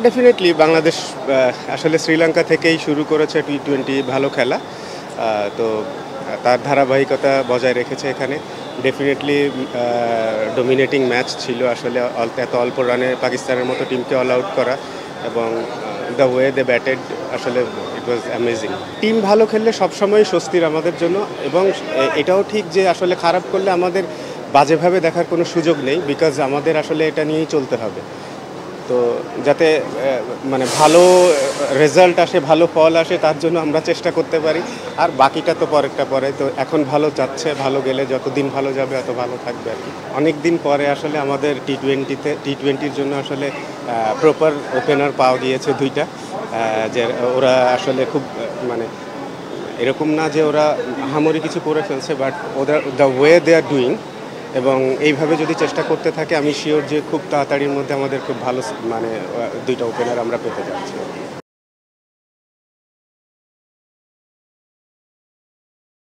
Definitely Bangladesh আসলে শ্রীলঙ্কা থেকেই শুরু করেছে টি-20 ভালো খেলা। তো তার ধারাবাহিকতা বজায় রেখেছে এখানে। ডেফিনেটলি ডমিনেটিং ম্যাচ ছিল আসলে এত অল্প রানে পাকিস্তানের মতো টিমকে অল আউট করা এবং দ্য ওয়ে দে ব্যাটেড আসলে ইট ওয়াজ অ্যামেজিং। টিম ভালো খেললে সবসময় স্বস্তির আমাদের জন্য এবং এটাও ঠিক যে আসলে খারাপ করলে আমাদের বাজেভাবে দেখার কোনো সুযোগ নেই, বিকজ আমাদের আসলে এটা নিয়েই চলতে হবে। তো যাতে মানে ভালো রেজাল্ট আসে, ভালো ফল আসে, তার জন্য আমরা চেষ্টা করতে পারি। আর বাকিটা তো পরেরটা পরে। তো এখন ভালো যাচ্ছে, ভালো গেলে যতদিন ভালো যাবে তত ভালো থাকবে আর কি। অনেক দিন পরে আসলে আমাদের টি-20-র জন্য আসলে প্রপার ওপেনার পাওয়া গিয়েছে দুইটা। যে ওরা আসলে খুব মানে এরকম না যে ওরা আহামরি কিছু করে ফেলছে, বাট ওদের the way they are doing এবং এইভাবে যদি চেষ্টা করতে থাকে আমি শিওর যে খুব তাড়াতাড়ির মধ্যে আমাদের খুব ভালো মানে দুইটা ওপেনার আমরা পেতে যাচ্ছি।